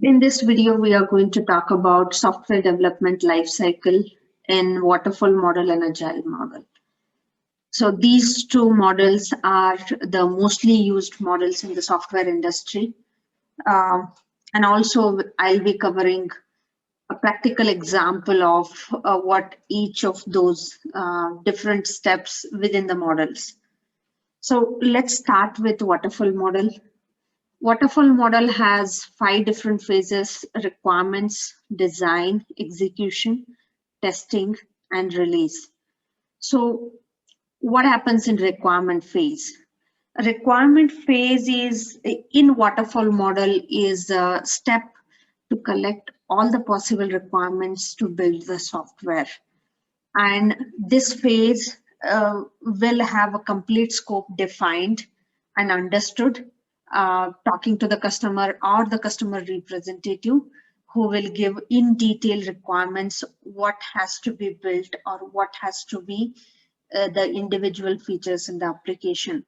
In this video, we are going to talk about software development lifecycle in waterfall model and agile model. So these two models are the mostly used models in the software industry. And also I'll be covering a practical example of what each of those different steps within the models. So let's start with waterfall model. Waterfall model has 5 different phases: requirements, design, execution, testing, and release. So what happens in requirement phase? Requirement phase is in waterfall model is a step to collect all the possible requirements to build the software. And this phase will have a complete scope defined and understood, talking to the customer or the customer representative who will give in detail requirements, what has to be built or what has to be the individual features in the application.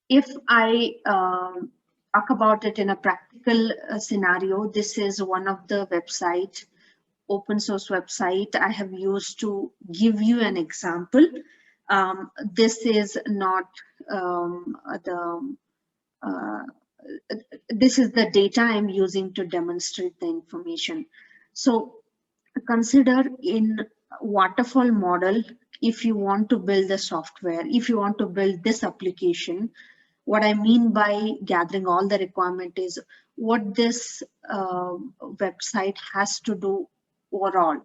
If I talk about it in a practical scenario, this is one of the websites, open source website I have used to give you an example. This is not uh, this is the data I'm using to demonstrate the information. So consider in waterfall model, if you want to build the software, if you want to build this application, what I mean by gathering all the requirement is what this website has to do overall,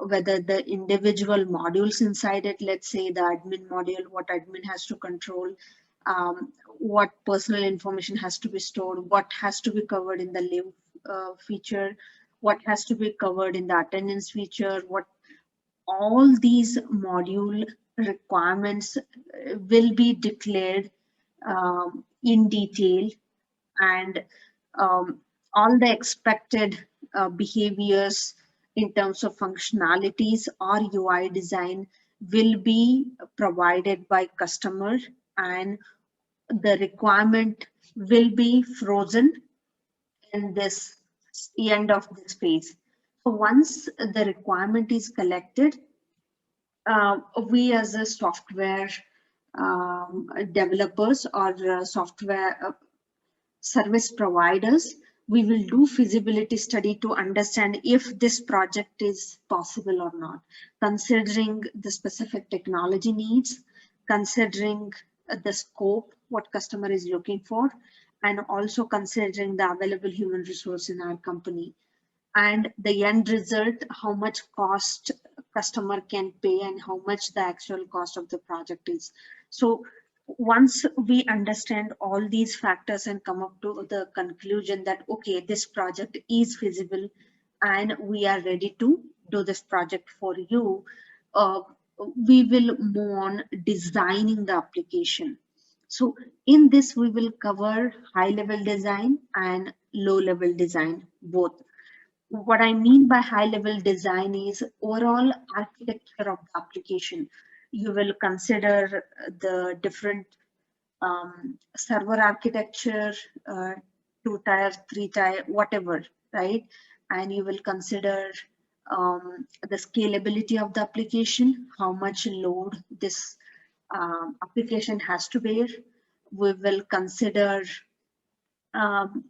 whether the individual modules inside it, let's say the admin module, what admin has to control, what personal information has to be stored, what has to be covered in the leave feature, what has to be covered in the attendance feature, what all these module requirements will be declared in detail, and all the expected behaviors in terms of functionalities or UI design will be provided by customer, and the requirement will be frozen in this end of this phase. So once the requirement is collected, we as a software developers or software service providers, we will do feasibility study to understand if this project is possible or not, considering the specific technology needs, considering the scope, what customer is looking for, and also considering the available human resource in our company, and the end result, how much cost customer can pay and how much the actual cost of the project is. So once we understand all these factors and come up to the conclusion that okay, this project is feasible and we are ready to do this project for you, uh, we will move on designing the application. So in this we will cover high level design and low level design both. What I mean by high level design is overall architecture of the application. You will consider the different server architecture, 2 tier, 3 tier, whatever, right? And you will consider the scalability of the application, how much load this application has to bear. We will consider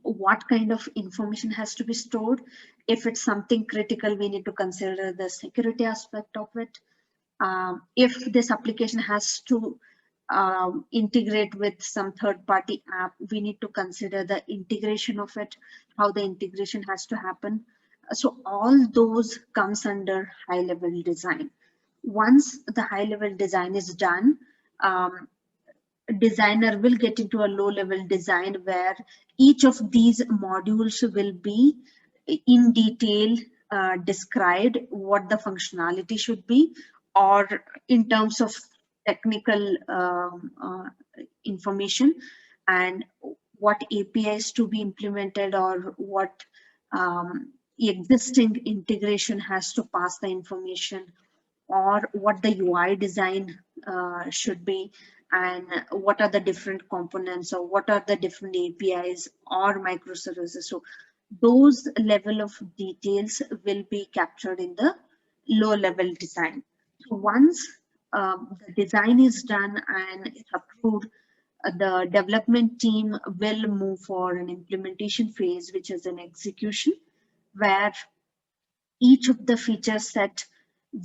what kind of information has to be stored. If it's something critical, we need to consider the security aspect of it. If this application has to integrate with some third-party app, we need to consider the integration of it, how the integration has to happen. So all those comes under high-level design. Once the high-level design is done, designer will get into a low level design where each of these modules will be in detail described what the functionality should be, or in terms of technical information, and what APIs to be implemented, or what existing integration has to pass the information, or what the UI design should be. and what are the different components, or what are the different APIs or microservices. So those level of details will be captured in the low level design. So once the design is done and it's approved, the development team will move for an implementation phase, which is an execution, where each of the feature set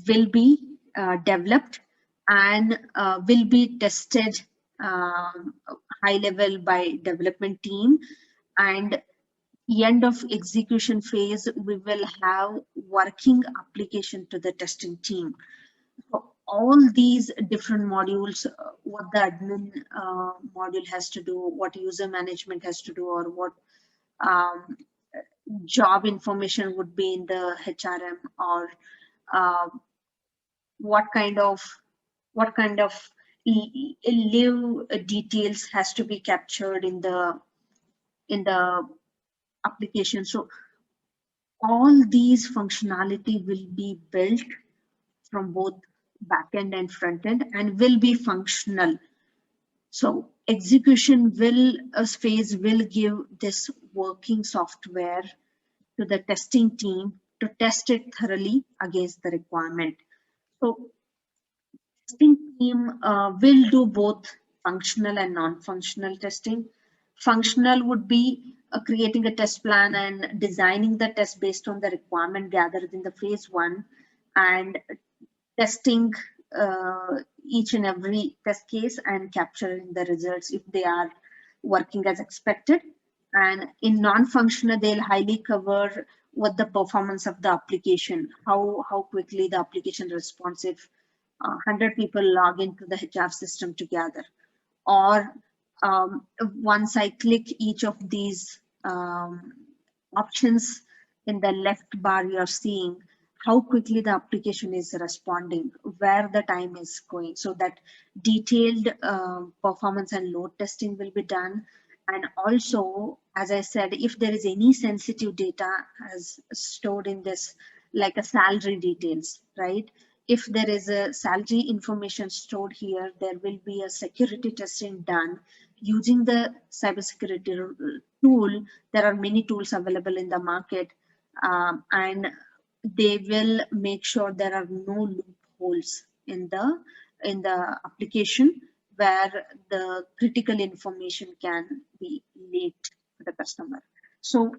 will be developed and will be tested high level by development team, and end of execution phase we will have working application to the testing team. So all these different modules, what the admin module has to do, what user management has to do, or what um, job information would be in the HRM, or uh, what kind of live details has to be captured in the application. So all these functionality will be built from both backend and front end and will be functional. So execution phase will give this working software to the testing team to test it thoroughly against the requirement. So testing team will do both functional and non-functional testing. Functional would be creating a test plan and designing the test based on the requirement gathered in the phase one, and testing each and every test case and capturing the results if they are working as expected. And in non-functional, they'll highly cover what the performance of the application, how quickly the application responds if 100 people log into the HR system together, or once I click each of these options in the left bar, you're seeing how quickly the application is responding, where the time is going, so that detailed performance and load testing will be done. And also, as I said, if there is any sensitive data as stored in this, like a salary details, right? If there is a salary information stored here, there will be a security testing done using the cybersecurity tool. There are many tools available in the market, and they will make sure there are no loopholes in the application where the critical information can be leaked to the customer. So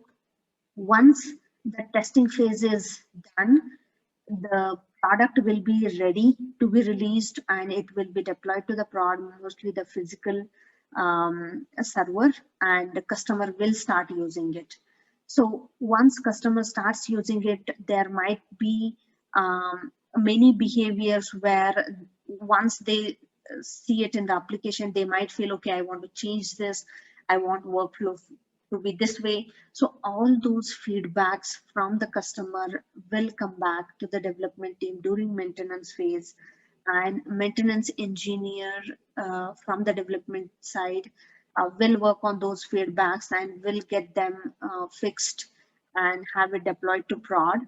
once the testing phase is done, the product will be ready to be released and it will be deployed to the prod, mostly the physical server, and the customer will start using it. So once customer starts using it, there might be many behaviors where once they see it in the application, they might feel, okay, I want to change this. I want workflow to be this way. So all those feedbacks from the customer will come back to the development team during maintenance phase, and maintenance engineer from the development side will work on those feedbacks and will get them fixed and have it deployed to prod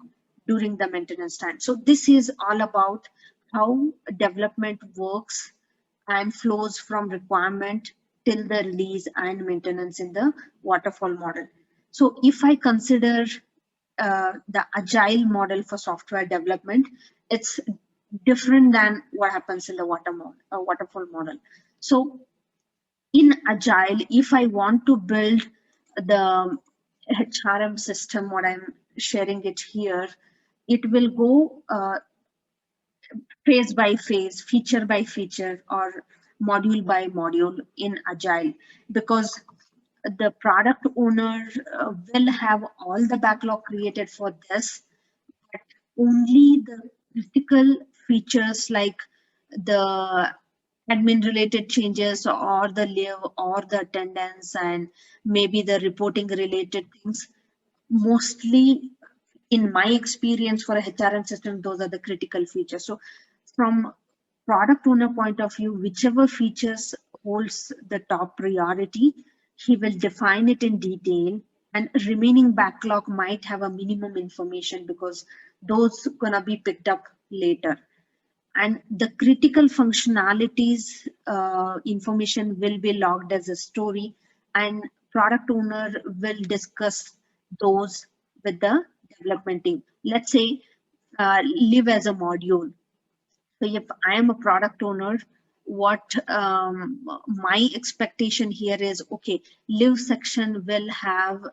during the maintenance time. So this is all about how development works and flows from requirement till the release and maintenance in the waterfall model. So if I consider the agile model for software development, it's different than what happens in the waterfall model. So in agile, if I want to build the HRM system, what I'm sharing it here, it will go phase by phase, feature by feature, or module by module in agile, because the product owner will have all the backlog created for this, but only the critical features like the admin related changes or the leave or the attendance and maybe the reporting related things, mostly in my experience for a HRM system, those are the critical features. So from product owner point of view, whichever features holds the top priority, he will define it in detail, and remaining backlog might have a minimum information because those gonna be picked up later. and the critical functionalities information will be logged as a story, and product owner will discuss those with the development team. Let's say live as a module. So if I am a product owner, what my expectation here is, okay, live section will have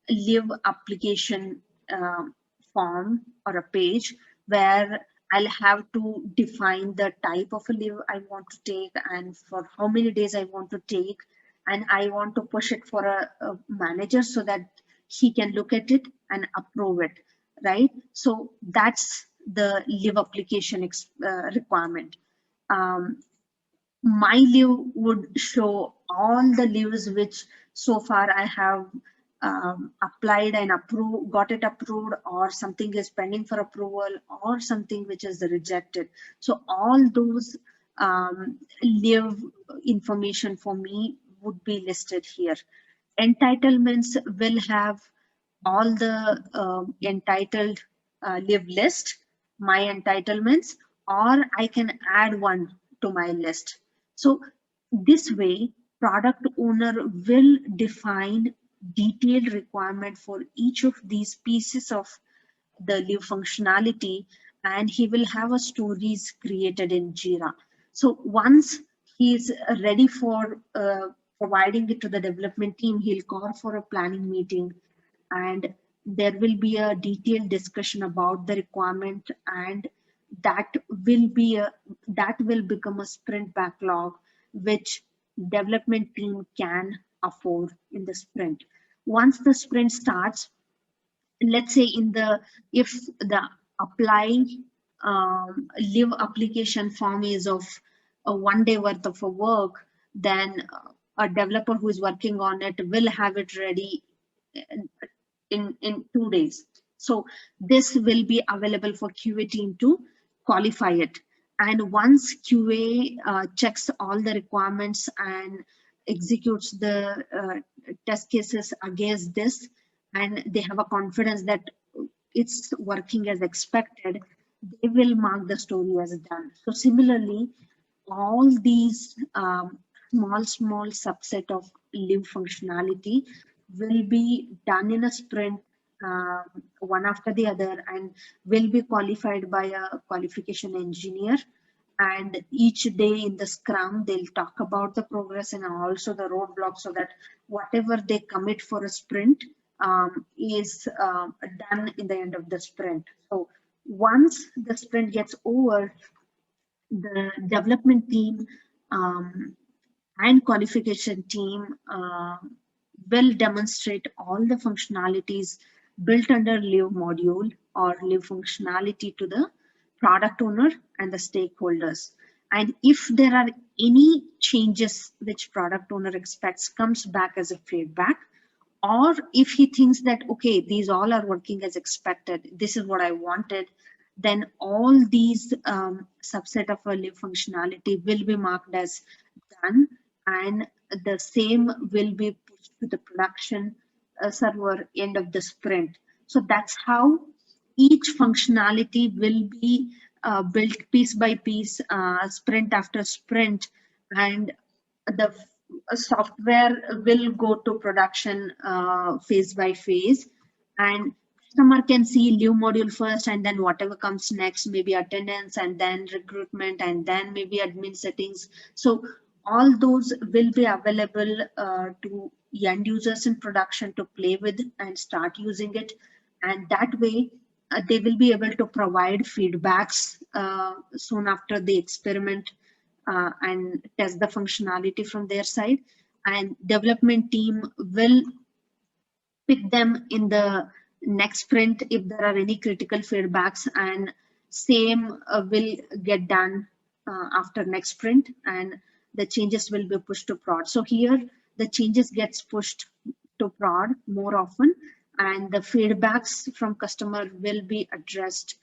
live application form or a page where I'll have to define the type of a leave I want to take and for how many days I want to take, and I want to push it for a manager so that he can look at it and approve it, right? So that's the leave application requirement. Um, my leave would show all the leaves which so far I have applied and approved, got it approved, or something is pending for approval, or something which is rejected. So all those leave information for me would be listed here. Entitlements will have all the entitled leave list, my entitlements, or I can add one to my list. So this way, product owner will define detailed requirement for each of these pieces of the leave functionality, and he will have a stories created in Jira. So once he's ready for providing it to the development team, he'll call for a planning meeting, and there will be a detailed discussion about the requirement, and that that will become a sprint backlog which development team can afford in the sprint. Once the sprint starts, let's say in the if the apply live application form is of a 1 day worth of a work, then a developer who is working on it will have it ready in 2 days. So this will be available for QA team to qualify it. And once QA checks all the requirements and executes the test cases against this, and they have a confidence that it's working as expected, they will mark the story as done. So similarly, all these small subset of live functionality will be done in a sprint, one after the other, and will be qualified by a qualification engineer. And each day in the scrum, they'll talk about the progress and also the roadblocks, so that whatever they commit for a sprint is done in the end of the sprint. So once the sprint gets over, the development team and qualification team will demonstrate all the functionalities built under live module or live functionality to the product owner and the stakeholders. And if there are any changes which product owner expects, comes back as a feedback, or if he thinks that, okay, these all are working as expected, this is what I wanted, then all these subset of a live functionality will be marked as done, and the same will be pushed to the production server end of the sprint. So that's how each functionality will be built piece by piece, sprint after sprint, and the software will go to production phase by phase, and customer can see live module first, and then whatever comes next, maybe attendance, and then recruitment, and then maybe admin settings. So all those will be available to end users in production to play with and start using it, and that way they will be able to provide feedbacks soon after the experiment and test the functionality from their side, and development team will pick them in the next sprint if there are any critical feedbacks, and same will get done after next sprint, and the changes will be pushed to prod. So here the changes gets pushed to prod more often, and the feedbacks from customer will be addressed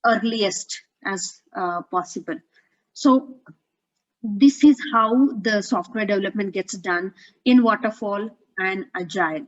earliest as possible. So this is how the software development gets done in waterfall and agile.